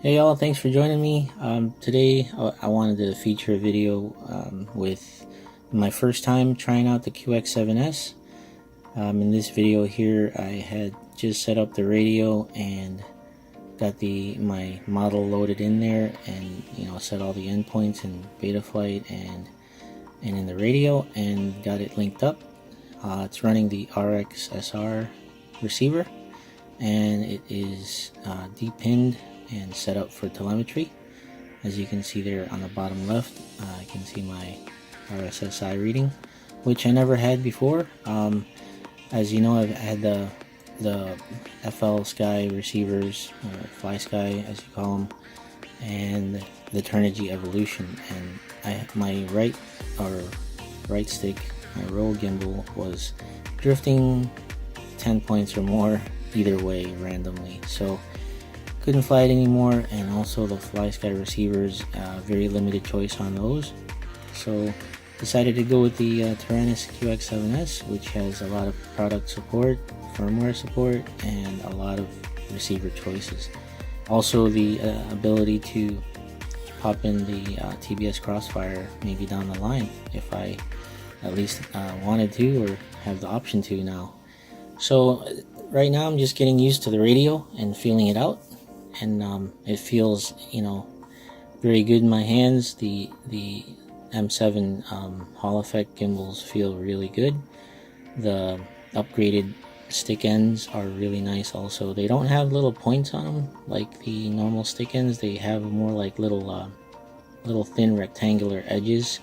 Hey y'all, thanks for joining me. Today I wanted to feature a video with my first time trying out the QX7S. In this video here I had just set up the radio and got my model loaded in there, and set all the endpoints in Betaflight and in the radio, and got it linked up. It's running the R-XSR receiver, and it is depinned and set up for telemetry. As you can see there on the bottom left, I can see my RSSI reading, which I never had before. As you know, I've had the FL Sky receivers, or Fly Sky as you call them, and the Turnigy Evolution, and my right stick, my roll gimbal, was drifting 10 points or more either way randomly, so couldn't fly it anymore. And also the Fly Sky receivers, very limited choice on those, so decided to go with the Taranis QX7S, which has a lot of product support, firmware support, and a lot of receiver choices. Also the ability to pop in the TBS Crossfire maybe down the line if I at least wanted to, or have the option to now. So right now I'm just getting used to the radio and feeling it out, and it feels very good in my hands. The M7 Hall Effect gimbals feel really good. The upgraded stick ends are really nice also. They don't have little points on them like the normal stick ends. They have more like little thin rectangular edges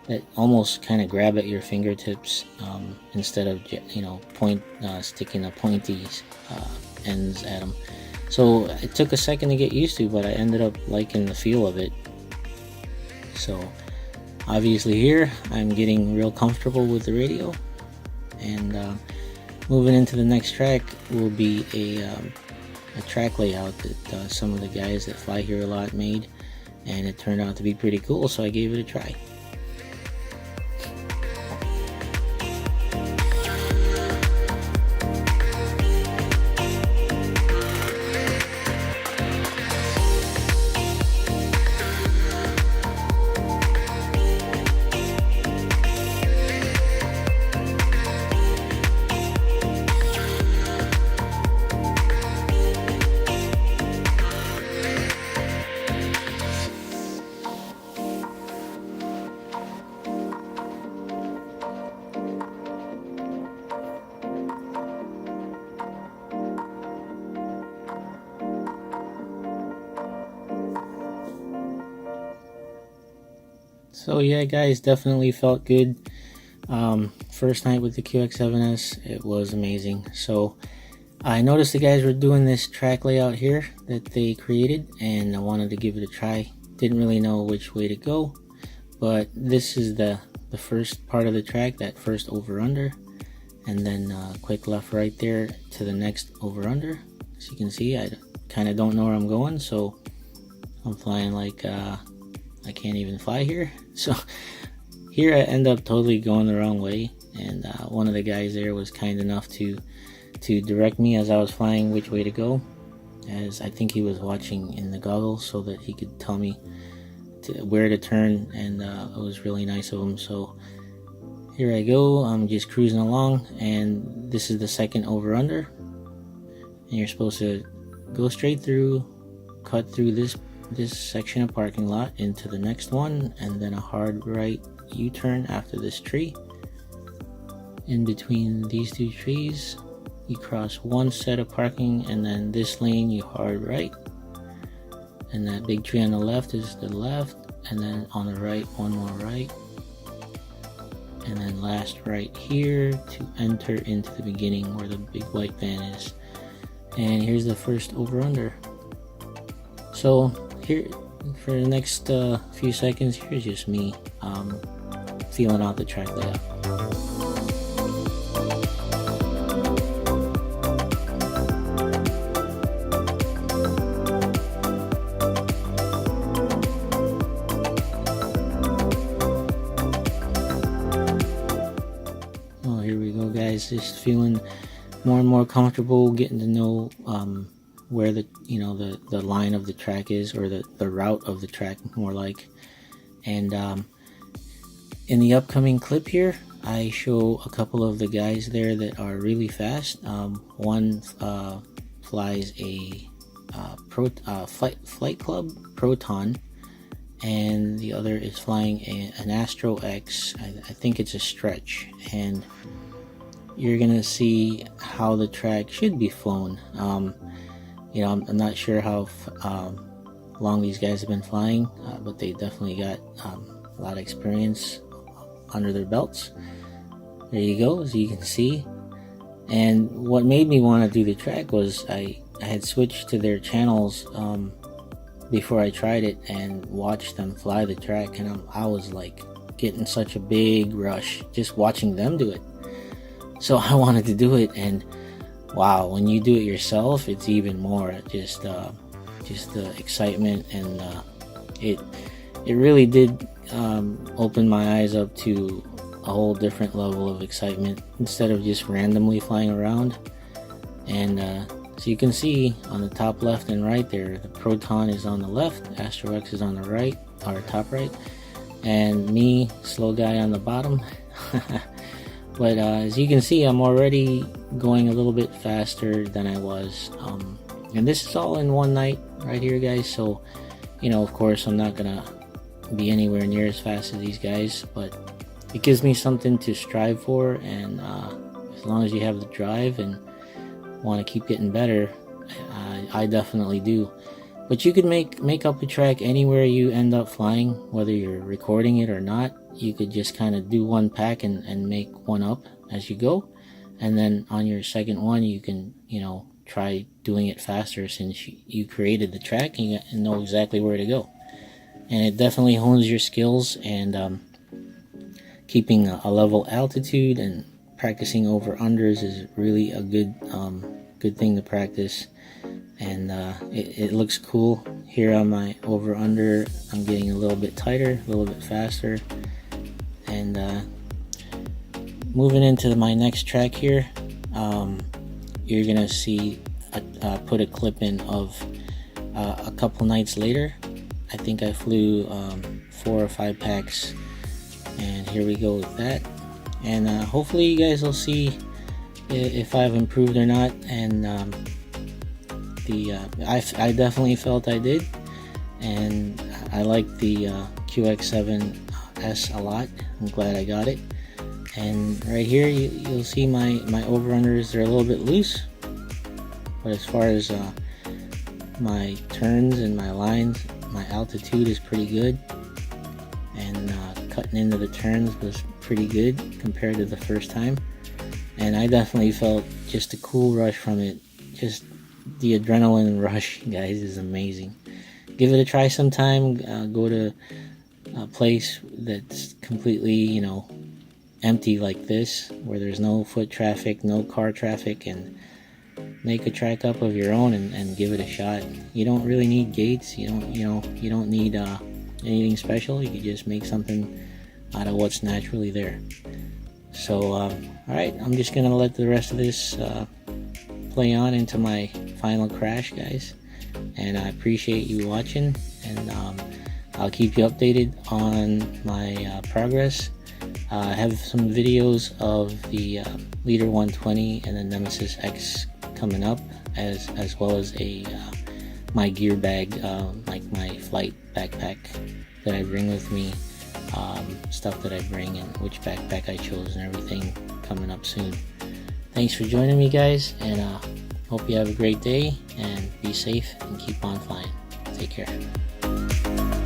that almost kind of grab at your fingertips, instead of sticking the pointy ends at them. So it took a second to get used to, but I ended up liking the feel of it. So obviously here I'm getting real comfortable with the radio, and moving into the next track will be a track layout that some of the guys that fly here a lot made, and it turned out to be pretty cool, so I gave it a try. So yeah guys, definitely felt good. First night with the QX7S, it was amazing. So I noticed the guys were doing this track layout here that they created, and I wanted to give it a try. Didn't really know which way to go, but this is the first part of the track, that first over under, and then quick left right there to the next over under. As you can see, I kind of don't know where I'm going, so I'm flying like I can't even fly here. So here I end up totally going the wrong way, and one of the guys there was kind enough to direct me as I was flying which way to go, as I think he was watching in the goggles so that he could tell me where to turn, and it was really nice of him. So here I go, I'm just cruising along, and this is the second over under, and you're supposed to go straight through, cut through this section of parking lot into the next one, and then a hard right U-turn after this tree. In between these two trees you cross one set of parking, and then this lane you hard right, and that big tree on the left is the left, and then on the right one more right, and then last right here to enter into the beginning where the big white van is. And here's the first over under. So here for the next few seconds, here's just me feeling out the track layout. Oh, here we go guys, just feeling more and more comfortable, getting to know where the the line of the track is, or the route of the track more like. And in the upcoming clip here, I show a couple of the guys there that are really fast. One flies a Flight Club Proton, and the other is flying an Astro X. I think it's a stretch, and you're gonna see how the track should be flown. I'm not sure how long these guys have been flying, but they definitely got a lot of experience under their belts. There you go, as you can see. And what made me want to do the track was I had switched to their channels before I tried it and watched them fly the track, and I was like getting such a big rush just watching them do it. So I wanted to do it, and wow, when you do it yourself, it's even more. Just the excitement, and it really did open my eyes up to a whole different level of excitement instead of just randomly flying around. And so you can see on the top left and right there, the Proton is on the left, Astro X is on the right, or top right, and me, slow guy, on the bottom. But as you can see, I'm already going a little bit faster than I was, and this is all in one night right here, guys. So of course I'm not gonna be anywhere near as fast as these guys, but it gives me something to strive for, and as long as you have the drive and want to keep getting better, I definitely do. But you could make up a track anywhere you end up flying, whether you're recording it or not. You could just kind of do one pack and make one up as you go, and then on your second one you can try doing it faster, since you created the track and you know exactly where to go. And it definitely hones your skills, and keeping a level altitude and practicing over unders is really a good thing to practice. And it looks cool here on my over under. I'm getting a little bit tighter, a little bit faster. And moving into my next track here, you're gonna see put a clip in of a couple nights later. I think I flew 4 or 5 packs, and here we go with that. And hopefully you guys will see if I've improved or not. And I definitely felt I did, and I like the QX7S a lot. I'm glad I got it. And right here you'll see my over-unders. They're a little bit loose, but as far as my turns and my lines, my altitude is pretty good, and cutting into the turns was pretty good compared to the first time. And I definitely felt just a cool rush from it. Just the adrenaline rush, guys, is amazing. Give it a try sometime. Go to a place that's completely empty like this, where there's no foot traffic, no car traffic, and make a track up of your own and give it a shot. You don't really need gates. You don't need anything special. You can just make something out of what's naturally there. So alright, I'm just gonna let the rest of this play on into my final crash, guys, and I appreciate you watching, and I'll keep you updated on my progress. I have some videos of the Leader 120 and the Nemesis X coming up, as well as my gear bag, like my flight backpack that I bring with me, stuff that I bring, and which backpack I chose, and everything coming up soon. Thanks for joining me, guys, and hope you have a great day, and be safe and keep on flying. Take care.